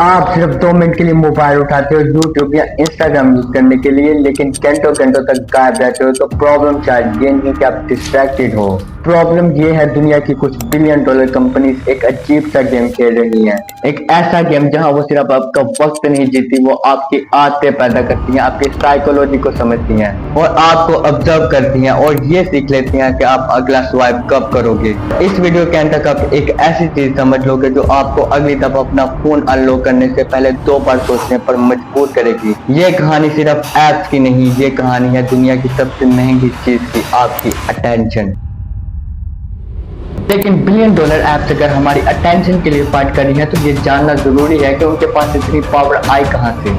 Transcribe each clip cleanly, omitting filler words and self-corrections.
आप सिर्फ 2 मिनट के लिए मोबाइल उठाते हो यूट्यूब या इंस्टाग्राम यूज करने के लिए, लेकिन घंटों घंटों तक गायब रहते हो। तो प्रॉब्लम शायद ये नहीं कि आप डिस्ट्रैक्टेड हो, प्रॉब्लम ये है दुनिया की कुछ बिलियन डॉलर कंपनीज एक अजीब सा गेम खेल रही हैं। एक ऐसा गेम जहां वो सिर्फ आपका वक्त नहीं जीती, वो आपकी आदतें पैदा करती हैं, आपकी साइकोलॉजी को समझती हैं और आपको ऑब्जर्व करती हैं और ये सीख लेती हैं कि आप अगला स्वाइप कब करोगे। इस वीडियो के अंत तक आप एक ऐसी चीज समझ लोगे जो आपको अगली दफा अपना फोन अनलॉक करने से पहले 2 बार सोचने पर मजबूर करेगी। ये कहानी सिर्फ ऐप्स की नहीं, ये कहानी है दुनिया की सबसे महंगी चीज की, आपकी अटेंशन। लेकिन बिलियन डॉलर ऐप्स अगर हमारी अटेंशन के लिए फाइट कर रही है तो ये जानना जरूरी है कि उनके पास इतनी पावर आई कहां से।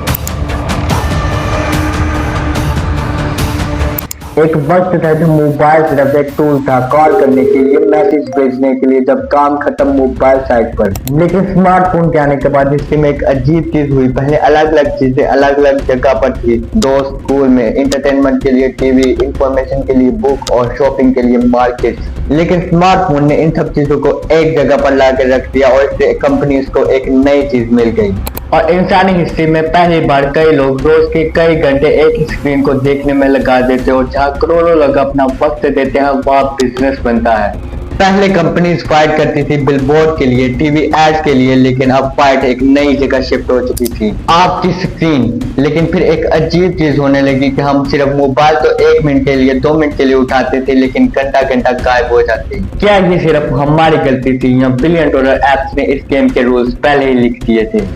एक वक्त था जब मोबाइल सिर्फ एक टूल था, कॉल करने के लिए, मैसेज भेजने के लिए, जब काम खत्म मोबाइल साइट पर। लेकिन स्मार्टफोन के आने के बाद हिस्ट्री में एक अजीब चीज हुई। पहले अलग अलग चीजें अलग अलग जगह पर थी, दोस्त, स्कूल में, इंटरटेनमेंट के लिए टीवी, इंफॉर्मेशन के लिए बुक और शॉपिंग के लिए मार्केट। लेकिन स्मार्टफोन ने इन सब चीजों को एक जगह पर ला के रख दिया और इससे कंपनीज को एक नई चीज मिल गई। और इंसानी हिस्ट्री में पहली बार कई लोग रोज के कई घंटे एक ही स्क्रीन को देखने में लगा देते और जहाँ करोड़ों लोग अपना वक्त देते हैं वहाँ बिजनेस बनता है। पहले कंपनीज फाइट करती थी बिलबोर्ड के लिए, टीवी एड्स के लिए, लेकिन अब फाइट एक नई जगह शिफ्ट हो चुकी थी, आपकी स्क्रीन। लेकिन फिर एक अजीब चीज होने लगी कि हम सिर्फ मोबाइल तो 1 मिनट के लिए, 2 मिनट के लिए उठाते थे, लेकिन घंटा घंटा गायब हो जाते। क्या ये सिर्फ हमारी गलती थी या बिलियन डॉलर एप्स ने इस गेम के रूल्स पहले ही लिख दिए थे?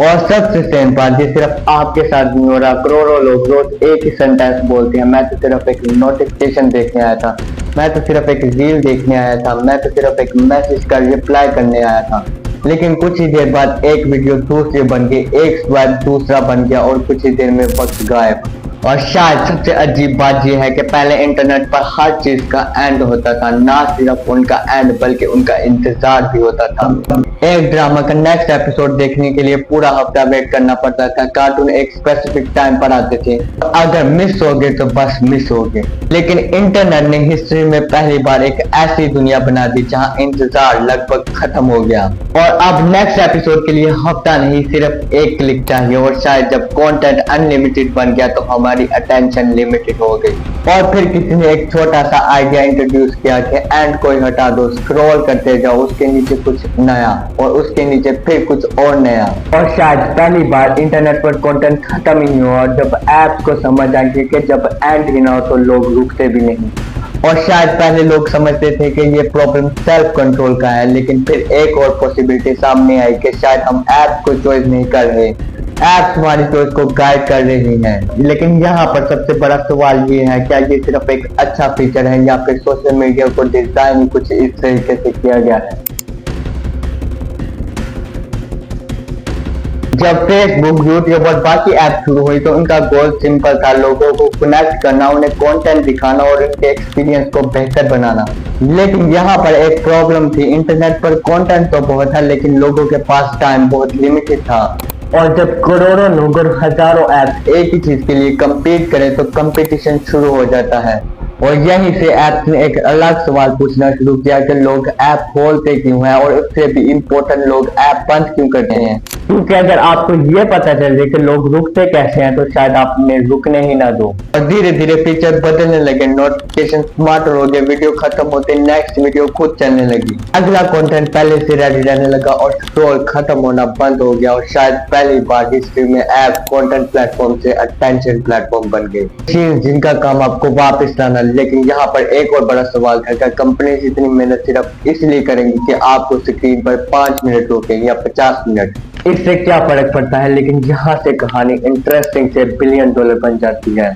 और सबसे सेम बात, ये सिर्फ आपके साथ नहीं हो रहा। करोड़ों लोग रोज एक ही सेंटेंस बोलते हैं, मैं तो सिर्फ एक नोटिफिकेशन देखने आया था, मैं तो सिर्फ एक रील देखने आया था, मैं तो सिर्फ एक मैसेज का रिप्लाई करने आया था। लेकिन कुछ ही देर बाद एक वीडियो दूसरी बन गई, एक स्वाइप दूसरा बन गया और कुछ ही देर में वक्त गायब। और शायद सबसे अजीब बात यह है कि पहले इंटरनेट पर हर चीज का एंड होता था, ना सिर्फ उनका एंड बल्कि उनका इंतजार भी होता था। एक ड्रामा का नेक्स्ट एपिसोड देखने के लिए पूरा हफ्ता वेट करना पड़ता था, कार्टून एक स्पेसिफिक टाइम पर आते थे, अगर मिस हो गए तो बस मिस हो गए। लेकिन इंटरनेट ने हिस्ट्री में पहली बार एक ऐसी दुनिया बना दी जहां इंतजार लगभग खत्म हो गया और अब नेक्स्ट एपिसोड के लिए हफ्ता नहीं, सिर्फ एक क्लिक चाहिए। और शायद जब कंटेंट अनलिमिटेड बन गया तो हमारी अटेंशन लिमिटेड हो गई। और फिर किसी ने एक छोटा सा आइडिया इंट्रोड्यूस किया कि एंड कोई हटा दो, स्क्रॉल करते जाओ, उसके नीचे कुछ नया और उसके नीचे फिर कुछ और नया। और शायद पहली बार इंटरनेट पर कंटेंट खत्म ही हुआ और जब ऐप्स को समझ आ गई कि जब एंड ही ना हो तो लोग रुकते भी नहीं। और शायद पहले लोग समझते थे कि ये प्रॉब्लम सेल्फ कंट्रोल का है, लेकिन फिर एक और पॉसिबिलिटी सामने आई कि शायद हम ऐप को चॉइस नहीं कर रहे, ऐप्स हमारी चॉइस को गाइड कर रही हैं। लेकिन यहाँ पर सबसे बड़ा सवाल ये है, क्या ये सिर्फ एक अच्छा फीचर है या फिर सोशल मीडिया को डिजाइन कुछ इस तरीके से किया गया है? जब फेसबुक, यूट्यूब और बाकी ऐप शुरू हुई तो उनका गोल सिंपल था, लोगों को कनेक्ट करना, उन्हें कंटेंट दिखाना और उनके एक्सपीरियंस को बेहतर बनाना। लेकिन यहाँ पर एक प्रॉब्लम थी, इंटरनेट पर कंटेंट तो बहुत था लेकिन लोगों के पास टाइम बहुत लिमिटेड था। और जब करोड़ों लोग और हजारों ऐप एक ही चीज के लिए compete करें तो कंपटीशन शुरू हो जाता है। और यहीं से ऐप्स ने एक अलग सवाल पूछना शुरू किया कि लोग ऐप खोलते क्यों हैं और उससे भी इम्पोर्टेंट लोग ऐप बंद क्यों करते हैं। क्योंकि अगर आपको ये पता चल जाए कि लोग रुकते कैसे हैं तो शायद आप उन्हें रुकने ही ना दो। और धीरे धीरे फीचर बदलने लगे, नोटिफिकेशन स्मार्टर हो गए, वीडियो खत्म होते नेक्स्ट वीडियो खुद चलने लगी, अगला कंटेंट पहले से रेडी रहने लगा और स्क्रॉल खत्म होना बंद हो गया। और शायद पहली बार हिस्ट्री में ऐप कंटेंट प्लेटफॉर्म से अटेंशन प्लेटफॉर्म बन गए, जिनका काम आपको वापस लाना। लेकिन यहाँ पर एक और बड़ा सवाल है, क्या कंपनी इतनी मेहनत सिर्फ इसलिए करेंगी कि आपको स्क्रीन पर 5 मिनट रोके या 50 मिनट? इससे क्या फर्क पड़ता है? लेकिन यहाँ से कहानी इंटरेस्टिंग से बिलियन डॉलर बन जाती है,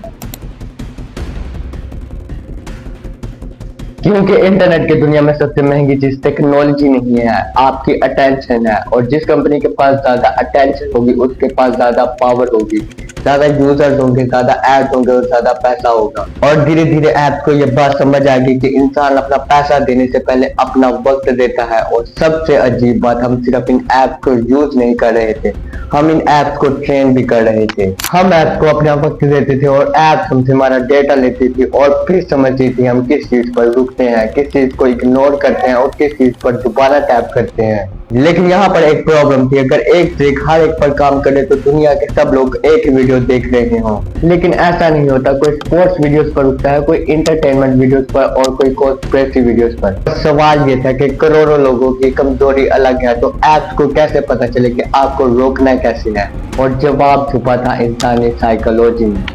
क्योंकि इंटरनेट की दुनिया में सबसे महंगी चीज टेक्नोलॉजी नहीं है, आपकी अटेंशन है। और जिस कंपनी के पास ज्यादा अटेंशन होगी उसके पास ज्यादा पावर होगी, ज्यादा यूजर्स होंगे, ज्यादा एड्स होंगे और ज्यादा पैसा होगा। और धीरे धीरे ऐप को ये बात समझ आ गई कि इंसान अपना पैसा देने से पहले अपना वक्त देता है। और सबसे अजीब बात, हम सिर्फ इन ऐप को यूज नहीं कर रहे थे, हम इन ऐप्स को ट्रेन भी कर रहे थे। हम ऐप्स को अपना वक्त देते थे और ऐप्स हमसे हमारा डेटा लेती थी और फिर समझती थी हम किस चीज पर रुकते हैं, किस चीज को इग्नोर करते हैं और किस चीज पर दोबारा टैप करते हैं। लेकिन यहाँ पर एक प्रॉब्लम थी, अगर एक ट्रिक हर एक पर काम करे तो दुनिया के सब लोग एक ही वीडियो देख रहे हों। लेकिन ऐसा नहीं होता, कोई स्पोर्ट्स वीडियोस पर रुकता है, कोई इंटरटेनमेंट वीडियोस पर और कोई कॉन्स्पिरेसी वीडियोस पर। सवाल ये था कि करोड़ों लोगों की कमजोरी अलग है, तो ऐप्स को कैसे पता चले कि आपको रोकना कैसे है? और जवाब छुपा था इंसानी साइकोलॉजी में।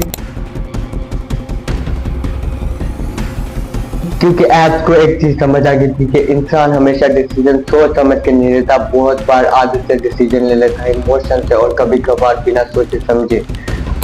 क्योंकि ऐप्स को एक चीज समझ आ गई थी कि इंसान हमेशा डिसीजन सोच समझ के नहीं लेता, बहुत बार आदत से डिसीजन ले लेता है, इमोशन से, और कभी कभार बिना सोचे समझे।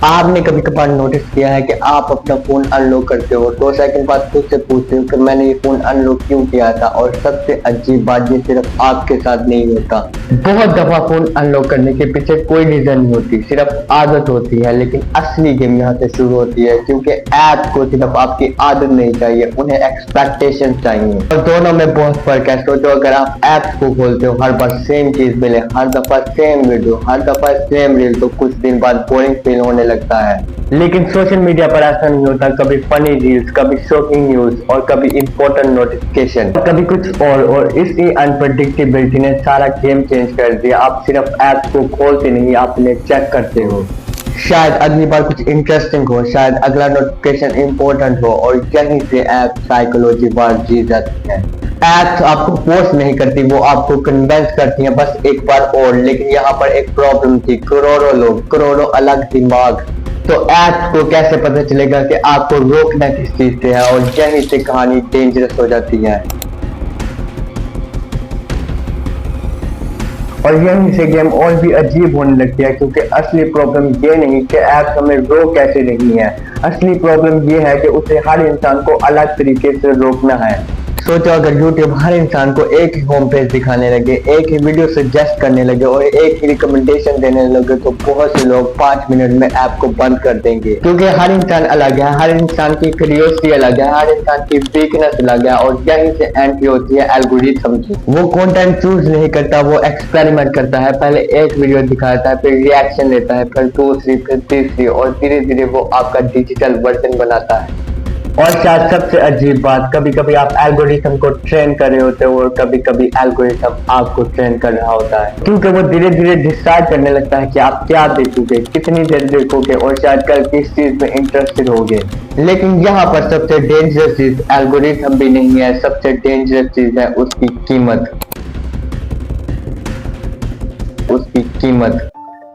आपने कभी कभार नोटिस किया है कि आप अपना फोन अनलॉक करते हो, 2 सेकंड बाद खुद से पूछते हो कि मैंने ये फोन अनलॉक क्यों किया था? और सबसे अजीब बात ये सिर्फ आपके साथ नहीं होता, बहुत दफा फोन अनलॉक करने के पीछे कोई रीजन नहीं होती, सिर्फ आदत होती है। लेकिन असली गेम यहाँ से शुरू होती है, क्योंकि ऐप को सिर्फ आपकी आदत नहीं चाहिए, उन्हें एक्सपेक्टेशन चाहिए। और दोनों में बहुत फर्क है। सोचो, अगर आप ऐप्स को खोलते हो, हर बार सेम चीज मिले, हर दफा सेम वीडियो, हर दफा सेम रील, तो कुछ दिन बाद बोरिंग फील होने लगता है। लेकिन सोशल मीडिया पर ऐसा नहीं होता, कभी फनी रील्स, कभी शॉकिंग न्यूज और कभी इंपॉर्टेंट नोटिफिकेशन, कभी कुछ और इसी अनप्रेडिक्टेबिलिटी ने सारा गेम चेंज कर दिया। आप सिर्फ ऐप्स को खोलते नहीं, आप उन्हें चेक करते हो। शायद अगली बार कुछ इंटरेस्टिंग हो, शायद अगला नोटिफिकेशन इंपॉर्टेंट हो, और यहीं से ऐप साइकोलॉजी बार जीत जाती है। ऐप्स आपको फोर्स नहीं करती, वो आपको कन्विंस करती हैं बस एक बार और। लेकिन यहाँ पर एक प्रॉब्लम थी, करोड़ों लोग, करोड़ों अलग दिमाग। तो ऐप्स को कैसे पता चलेगा कि आपको रोकना किस चीज से है? और यहीं से कहानी डेंजरस हो जाती है, और यहीं से गेम और भी अजीब होने लगती है। क्योंकि असली प्रॉब्लम ये नहीं कि ऐप्स हमें रोक कैसे रही है, असली प्रॉब्लम ये है कि उसे हर इंसान को अलग तरीके से रोकना है। सोचो, अगर YouTube हर इंसान को एक ही होम पेज दिखाने लगे, एक ही वीडियो सजेस्ट करने लगे और एक ही रिकमेंडेशन देने लगे, तो बहुत से लोग 5 मिनट में ऐप को बंद कर देंगे। क्योंकि हर इंसान अलग है, हर इंसान की क्यूरियोसिटी अलग है, हर इंसान की वीकनेस अलग है, और यहीं से एंट्री होती है एल्गोरिथम की। वो कंटेंट चूज नहीं करता, वो एक्सपेरिमेंट करता है। पहले एक वीडियो दिखाता है, फिर रिएक्शन लेता है, फिर दूसरी, फिर तीसरी, और धीरे धीरे वो आपका डिजिटल वर्जन बनाता है। और शायद सबसे अजीब बात, कभी कभी आप एल्गोरिथम को ट्रेन कर रहे होते हो और कभी कभी एल्गोरिथम आपको ट्रेन कर रहा होता है, क्योंकि वो धीरे धीरे डिसाइड करने लगता है कि आप क्या देखोगे, कितनी देर देखोगे, और शायद कल किस चीज में इंटरेस्टेड होगे। लेकिन यहाँ पर सबसे डेंजरस चीज एल्गोरिथम भी नहीं है, सबसे डेंजरस चीज है उसकी कीमत। उसकी कीमत,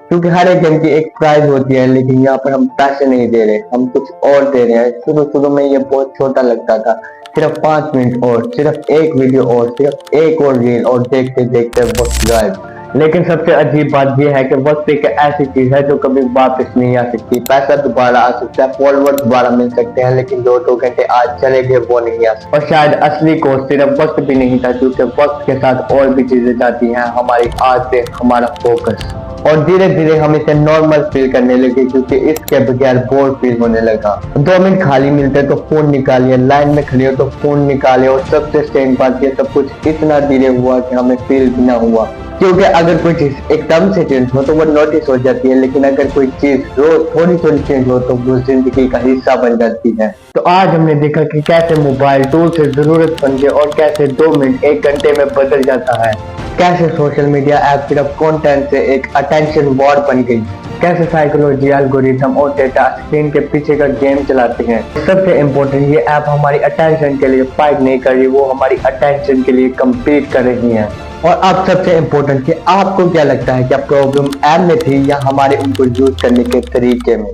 क्योंकि हर एक गेम की एक प्राइस होती है, लेकिन यहाँ पर हम पैसे नहीं दे रहे, हम कुछ और दे रहे हैं। शुरू में ये बहुत छोटा लगता था, सिर्फ 5 मिनट और, सिर्फ एक वीडियो और, सिर्फ एक और रील, और देखते देखते वक्त गायब। लेकिन सबसे अजीब बात यह है कि वक्त एक ऐसी चीज है जो कभी वापस नहीं आ सकती। पैसा दोबारा आ सकता है, फॉलोअर दोबारा मिल सकते हैं, लेकिन 2 घंटे आज चले गए वो नहीं आ सकते। और शायद असली कोर्स सिर्फ वक्त भी नहीं था, क्योंकि वक्त के साथ और भी चीजें जाती हैं, हमारी आदतें, हमारा फोकस। और धीरे धीरे हम इसे नॉर्मल फील करने लगे, क्योंकि इसके बगैर बोर फील होने लगा। 2 मिनट खाली मिलते तो फोन निकालिए, लाइन में खड़े हो तो फोन निकाले, और सबसे स्ट्रेंज बात ये सब कुछ इतना धीरे हुआ कि हमें फील भी ना हुआ। क्योंकि अगर कोई चीज एकदम से चेंज हो तो वो नोटिस हो जाती है, लेकिन अगर कोई चीज रोज थोड़ी थोड़ी चेंज हो तो वो जिंदगी का हिस्सा बन जाती है। तो आज हमने देखा कि कैसे मोबाइल टूल से जरूरत बन गए, और कैसे 2 मिनट 1 घंटे में बदल जाता है। कैसे सोशल मीडिया ऐप सिर्फ कंटेंट से एक अटेंशन वॉर बन गई, कैसे साइकोलॉजी, एल्गोरिथम और डेटा स्क्रीन के पीछे का गेम चलाते हैं। सबसे इम्पोर्टेंट, ये ऐप हमारी अटेंशन के लिए फाइट नहीं कर रही, वो हमारी अटेंशन के लिए कम्पीट कर रही है। और अब सबसे इम्पोर्टेंट कि आपको क्या लगता है, क्या प्रॉब्लम ऐप में थी या हमारे उनको यूज करने के तरीके में?